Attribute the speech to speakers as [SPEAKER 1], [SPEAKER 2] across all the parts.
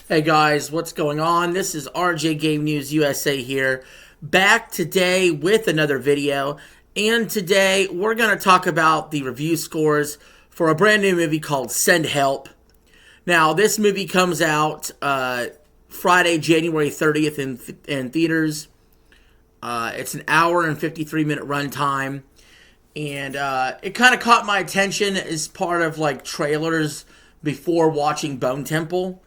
[SPEAKER 1] Hey guys, what's going on? This is RJ Game News USA here, back today with another video. And today we're going to talk about the review scores for a brand new movie called Send Help. Now, this movie comes out Friday, January 30th in theaters. It's an hour and 53-minute runtime. And it kind of caught my attention as part of like trailers before watching Bone Temple.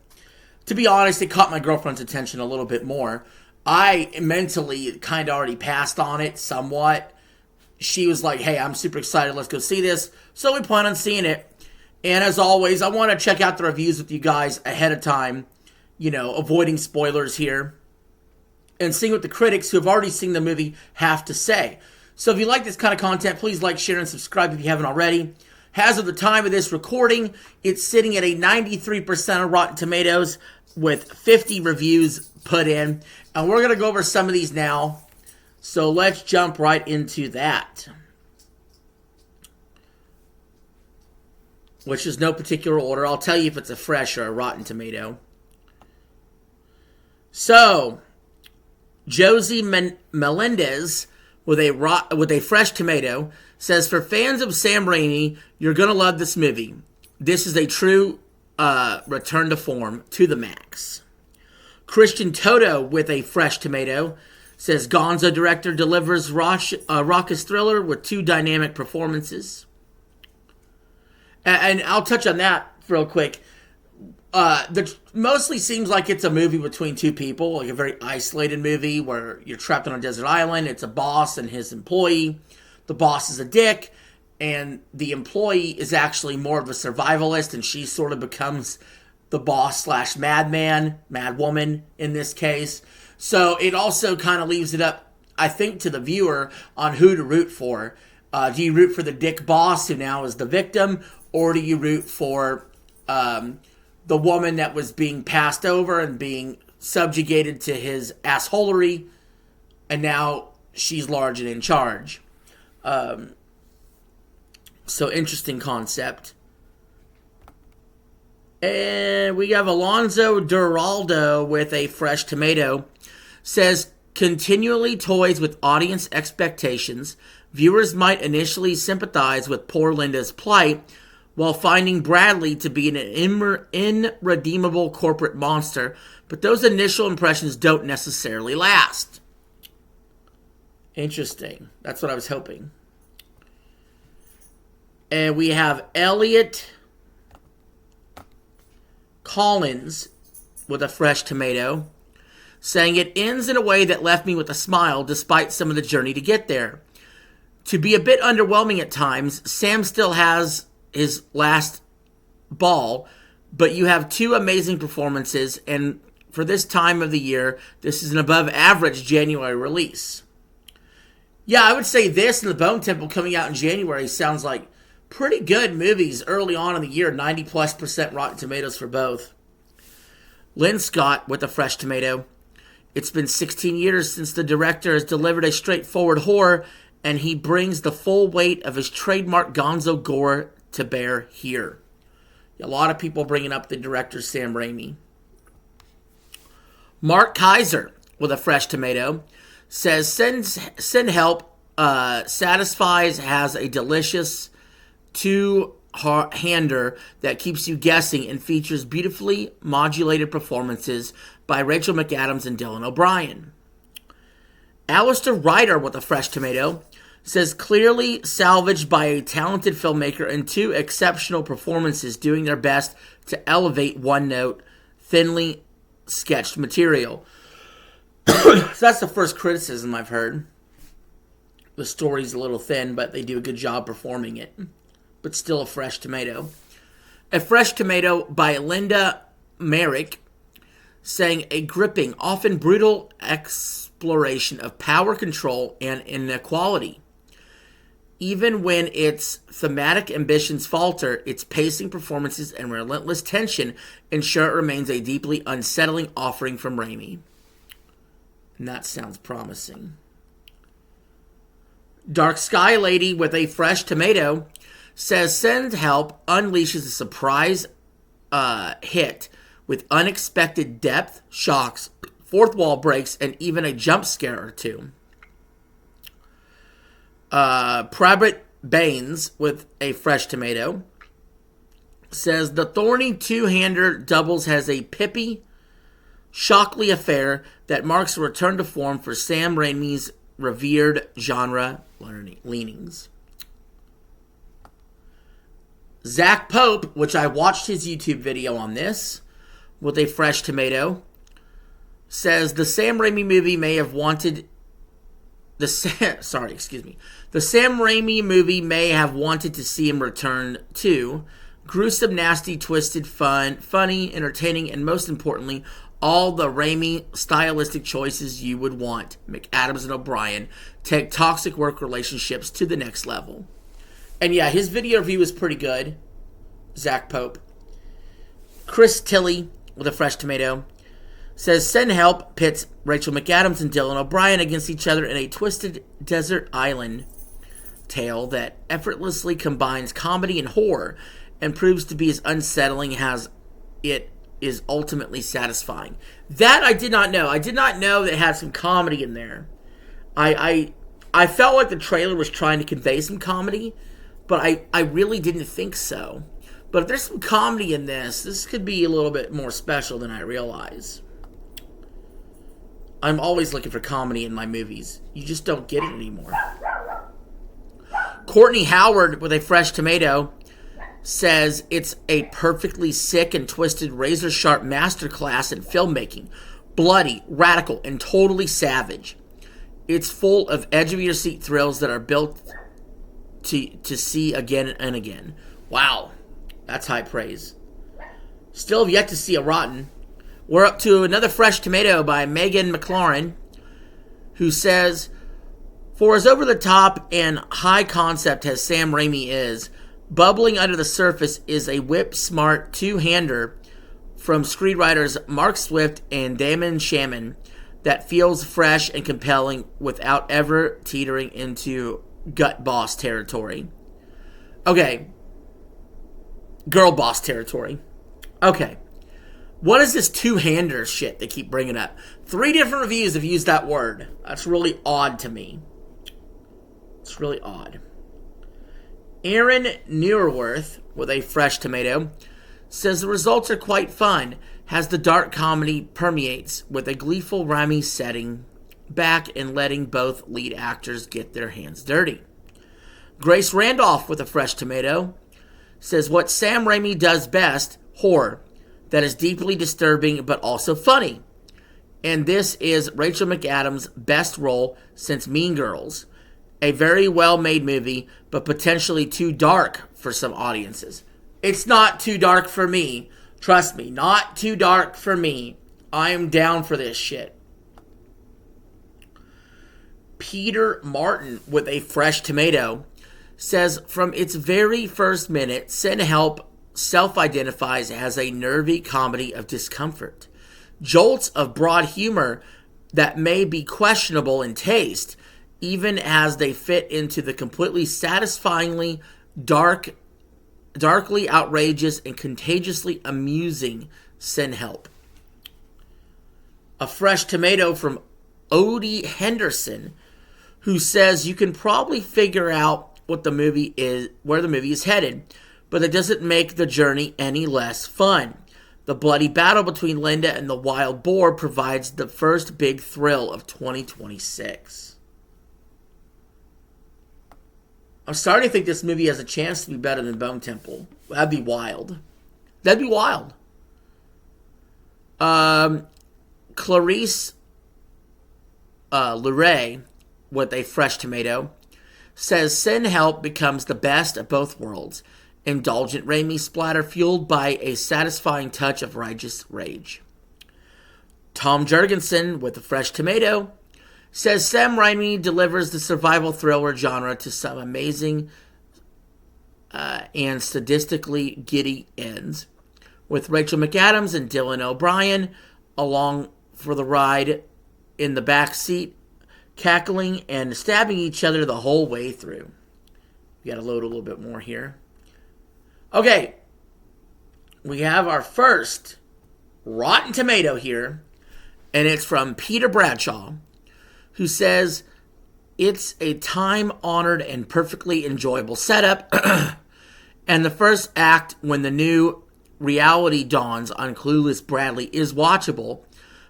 [SPEAKER 1] To be honest, it caught my girlfriend's attention a little bit more. I mentally kind of already passed on it somewhat. She was like, hey, I'm super excited. Let's go see this. So we plan on seeing it. And as always, I want to check out the reviews with you guys ahead of time. You know, avoiding spoilers here. And seeing what the critics who have already seen the movie have to say. So if you like this kind of content, please like, share, and subscribe if you haven't already. As of the time of this recording, it's sitting at a 93% of Rotten Tomatoes with 50 reviews put in. And we're going to go over some of these now. So let's jump right into that. Which is no particular order. I'll tell you if it's a fresh or a Rotten Tomato. So, Josie Melendez with a fresh tomato says, for fans of Sam Raimi, you're going to love this movie. This is a true return to form to the max. Christian Toto with a fresh tomato says, Gonzo director delivers raucous thriller with two dynamic performances. And I'll touch on that real quick. Mostly seems like it's a movie between two people, like a very isolated movie where you're trapped on a desert island. It's a boss and his employee. The boss is a dick, and the employee is actually more of a survivalist, and she sort of becomes the boss / madman, madwoman in this case. So it also kind of leaves it up, I think, to the viewer on who to root for. Do you root for the dick boss who now is the victim, or do you root for the woman that was being passed over and being subjugated to his assholery, and now she's large and in charge? So interesting concept. And we have Alonso Duraldo with a fresh tomato. Says, continually toys with audience expectations. Viewers might initially sympathize with poor Linda's plight, while finding Bradley to be an irredeemable corporate monster, but those initial impressions don't necessarily last. Interesting. That's what I was hoping. And we have Elliot Collins with a fresh tomato, saying it ends in a way that left me with a smile despite some of the journey to get there. To be a bit underwhelming at times, Sam still has his last ball, but you have two amazing performances, and for this time of the year, this is an above average January release. Yeah, I would say this and The Bone Temple coming out in January sounds like pretty good movies early on in the year. 90+% Rotten Tomatoes for both. Lynn Scott with a fresh tomato. It's been 16 years since the director has delivered a straightforward horror, and he brings the full weight of his trademark gonzo gore to bear here. A lot of people bringing up the director Sam Raimi. Mark Kaiser with a fresh tomato says, Send Help satisfies, has a delicious two-hander that keeps you guessing and features beautifully modulated performances by Rachel McAdams and Dylan O'Brien. Alistair Ryder with a fresh tomato says, clearly salvaged by a talented filmmaker and two exceptional performances doing their best to elevate one-note, thinly sketched material. So that's the first criticism I've heard. The story's a little thin, but they do a good job performing it. But still a fresh tomato. A fresh tomato by Linda Merrick, saying a gripping, often brutal exploration of power control and inequality. Even when its thematic ambitions falter, its pacing, performances, and relentless tension ensure it remains a deeply unsettling offering from Raimi. And that sounds promising. Dark Sky Lady with a fresh tomato says Send Help unleashes a surprise hit with unexpected depth, shocks, fourth wall breaks, and even a jump scare or two. Prabhat Baines with a fresh tomato says the thorny two-hander doubles as a pippy, Shockley affair that marks a return to form for Sam Raimi's revered genre leanings. Zach Pope, which I watched his YouTube video on this with a fresh tomato, says the Sam Raimi movie may have wanted the Sam Raimi movie may have wanted to see him return to gruesome, nasty, twisted, funny, entertaining, and most importantly, all the Raimi stylistic choices you would want. McAdams and O'Brien take toxic work relationships to the next level. And yeah, his video review is pretty good. Zach Pope. Chris Tilley with a fresh tomato says Send Help pits Rachel McAdams and Dylan O'Brien against each other in a twisted desert island tale that effortlessly combines comedy and horror and proves to be as unsettling as it is ultimately satisfying. That I did not know. I did not know that it had some comedy in there. I felt like the trailer was trying to convey some comedy, but I really didn't think so. But if there's some comedy in this could be a little bit more special than I realize. I'm always looking for comedy in my movies. You just don't get it anymore. Courtney Howard with a fresh tomato says it's a perfectly sick and twisted razor-sharp masterclass in filmmaking. Bloody, radical, and totally savage. It's full of edge-of-your-seat thrills that are built to see again and again. Wow, that's high praise. Still have yet to see a rotten. We're up to another fresh tomato by Megan McLaurin, who says, for as over-the-top and high concept as Sam Raimi is, bubbling under the surface is a whip-smart two-hander from screenwriters Mark Swift and Damon Shaman that feels fresh and compelling without ever teetering into gut boss territory. Okay. Girl boss territory. Okay. What is this two-hander shit they keep bringing up? 3 different reviews have used that word. That's really odd to me. It's really odd. Aaron Neuerworth, with a fresh tomato, says the results are quite fun, as the dark comedy permeates with a gleeful, rhymy setting back and letting both lead actors get their hands dirty. Grace Randolph, with a fresh tomato, says what Sam Raimi does best, horror, that is deeply disturbing but also funny. And this is Rachel McAdams' best role since Mean Girls. A very well-made movie, but potentially too dark for some audiences. It's not too dark for me. Trust me, not too dark for me. I am down for this shit. Peter Martin, with a fresh tomato, says from its very first minute, Send Help self-identifies as a nervy comedy of discomfort. Jolts of broad humor that may be questionable in taste, even as they fit into the completely satisfyingly darkly outrageous and contagiously amusing Send Help. A fresh tomato from Odie Henderson, who says you can probably figure out what the movie is, where the movie is headed, but it doesn't make the journey any less fun. The bloody battle between Linda and the wild boar provides the first big thrill of 2026. I'm starting to think this movie has a chance to be better than Bone Temple. That'd be wild. That'd be wild. Clarice Luray, with a fresh tomato, says Send Help becomes the best of both worlds. Indulgent Raimi splatter fueled by a satisfying touch of righteous rage. Tom Jurgensen, with a fresh tomato, says Sam Raimi delivers the survival thriller genre to some amazing and sadistically giddy ends, with Rachel McAdams and Dylan O'Brien along for the ride in the back seat, cackling and stabbing each other the whole way through. We got to load a little bit more here. Okay, we have our first Rotten Tomato here, and it's from Peter Bradshaw, who says it's a time-honored and perfectly enjoyable setup, and the first act, when the new reality dawns on clueless Bradley, is watchable,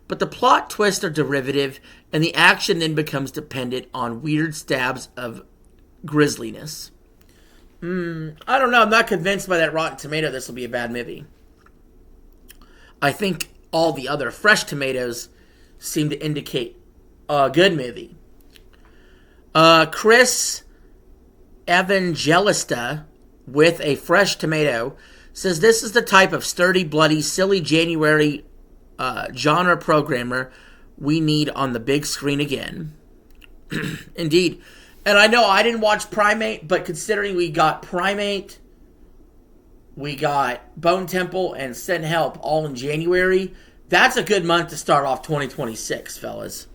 [SPEAKER 1] but the plot twists are derivative, and the action then becomes dependent on weird stabs of grisliness. I don't know. I'm not convinced by that Rotten Tomato this will be a bad movie. I think all the other fresh tomatoes seem to indicate a good movie. Chris Evangelista with a fresh tomato says this is the type of sturdy, bloody, silly January genre programmer we need on the big screen again. Indeed. And I know I didn't watch Primate, but considering we got Primate, we got Bone Temple, and Send Help all in January, that's a good month to start off 2026, fellas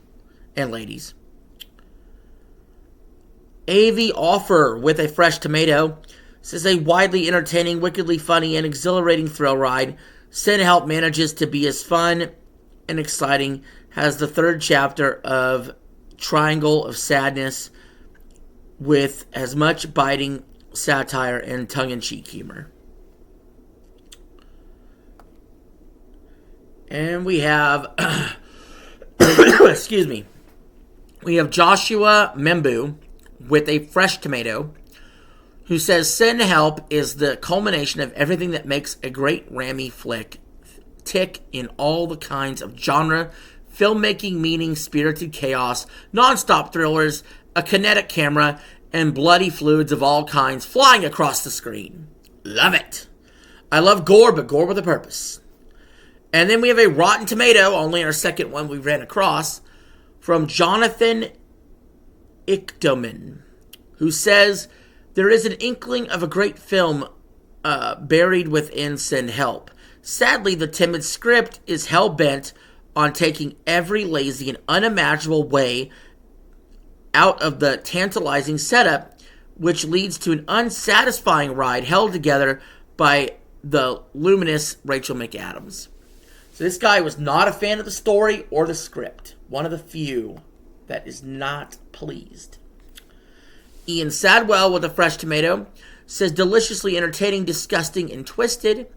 [SPEAKER 1] and ladies. AV Offer with a fresh tomato says a widely entertaining, wickedly funny, and exhilarating thrill ride. Send Help manages to be as fun and exciting as the third chapter of Triangle of Sadness, with as much biting satire and tongue-in-cheek humor. And we have, excuse me, we have Joshua Membu with a fresh tomato, who says Send Help is the culmination of everything that makes a great Rami flick tick in all the kinds of genre, filmmaking, meaning-spirited chaos, non-stop thrillers, a kinetic camera, and bloody fluids of all kinds flying across the screen. Love it. I love gore, but gore with a purpose. And then we have a Rotten Tomato, only our second one we ran across, from Jonathan Ickdoman, who says there is an inkling of a great film buried within Send Help. Sadly, the timid script is hell-bent on taking every lazy and unimaginable way out of the tantalizing setup, which leads to an unsatisfying ride held together by the luminous Rachel McAdams. So this guy was not a fan of the story or the script. One of the few that is not pleased. Ian Sadwell with a fresh tomato says deliciously entertaining, disgusting, and twisted.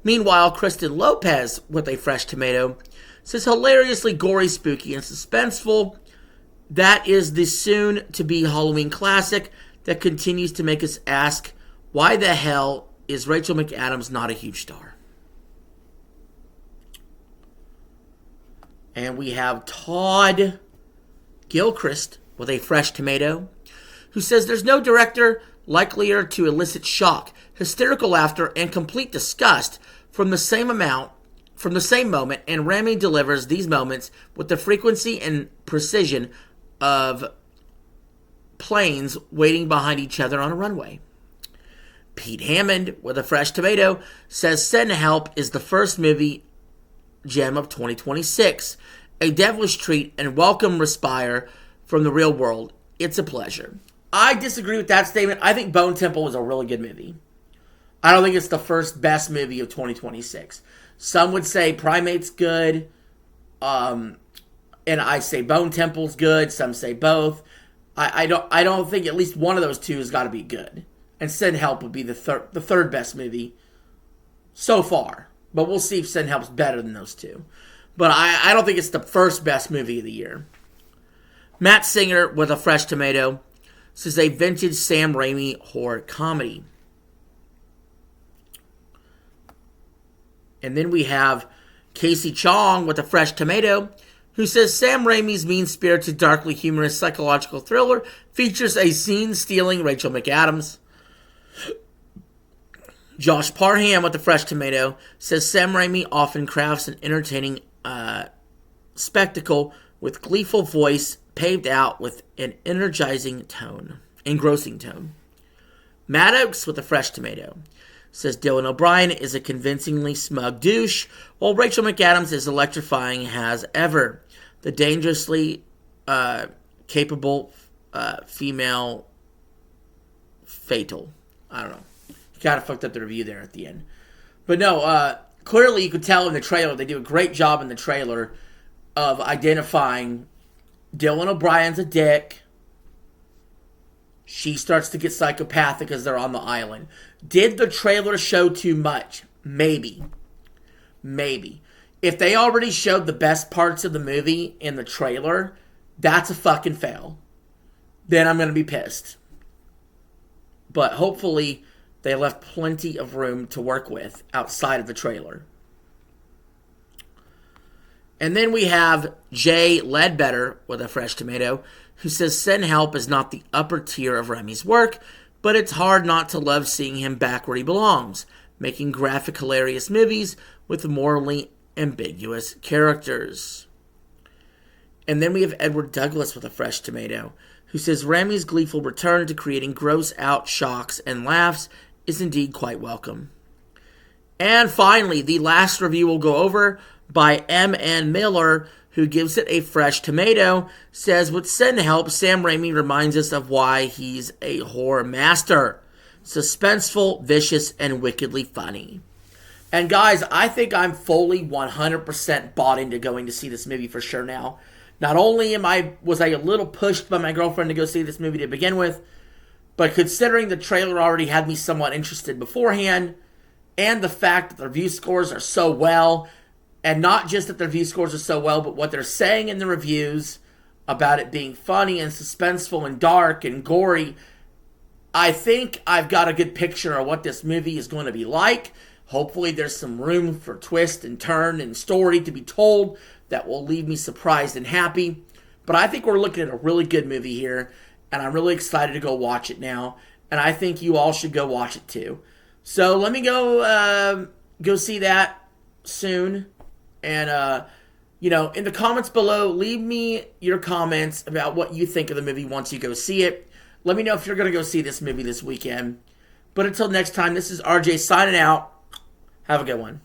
[SPEAKER 1] Meanwhile, Kristen Lopez with a fresh tomato says hilariously gory, spooky, and suspenseful. That is the soon-to-be Halloween classic that continues to make us ask, why the hell is Rachel McAdams not a huge star? And we have Todd Gilchrist with a fresh tomato, who says there's no director likelier to elicit shock, hysterical laughter, and complete disgust from the same moment, and Rami delivers these moments with the frequency and precision of planes waiting behind each other on a runway. Pete Hammond with a fresh tomato says Send Help is the first movie gem of 2026, a devilish treat and welcome respire from the real world. It's a pleasure. I disagree with that statement. I think Bone Temple was a really good movie. I don't think it's the first best movie of 2026. Some would say Primate's good, and I say Bone Temple's good. Some say both. I don't think at least one of those two has got to be good. And Send Help would be the third best movie so far. But we'll see if Send Help's better than those two. But I don't think it's the first best movie of the year. Matt Singer with a fresh tomato says a vintage Sam Raimi horror comedy. And then we have Casey Chong with a fresh tomato, who says Sam Raimi's mean-spirited, darkly humorous psychological thriller features a scene-stealing Rachel McAdams. Josh Parham with a fresh tomato says Sam Raimi often crafts an entertaining spectacle with gleeful voice paved out with an engrossing tone. Matt Oakes with a fresh tomato says Dylan O'Brien is a convincingly smug douche, while Rachel McAdams is electrifying as ever. The dangerously capable female fatal. I don't know. He kind of fucked up the review there at the end. But no, clearly you could tell in the trailer, they do a great job in the trailer of identifying Dylan O'Brien's a dick. She starts to get psychopathic as they're on the island. Did the trailer show too much? Maybe. Maybe. If they already showed the best parts of the movie in the trailer, that's a fucking fail. Then I'm going to be pissed. But hopefully they left plenty of room to work with outside of the trailer. And then we have Jay Ledbetter with a fresh tomato, who says Send Help is not the upper tier of Remy's work, but it's hard not to love seeing him back where he belongs, making graphic, hilarious movies with morally ambiguous characters. And then we have Edward Douglas with a fresh tomato, who says Remy's gleeful return to creating gross-out shocks and laughs is indeed quite welcome. And finally, the last review we'll go over by M.N. Miller, who gives it a fresh tomato, says, with Send Help, Sam Raimi reminds us of why he's a horror master. Suspenseful, vicious, and wickedly funny. And guys, I think I'm fully 100% bought into going to see this movie for sure now. Not only was I a little pushed by my girlfriend to go see this movie to begin with, but considering the trailer already had me somewhat interested beforehand, and the fact that the review scores are so well, and not just that the review scores are so well, but what they're saying in the reviews about it being funny and suspenseful and dark and gory, I think I've got a good picture of what this movie is going to be like. Hopefully there's some room for twist and turn and story to be told that will leave me surprised and happy. But I think we're looking at a really good movie here, and I'm really excited to go watch it now. And I think you all should go watch it too. So let me go see that soon. And, in the comments below, leave me your comments about what you think of the movie once you go see it. Let me know if you're going to go see this movie this weekend. But until next time, this is RJ signing out. Have a good one.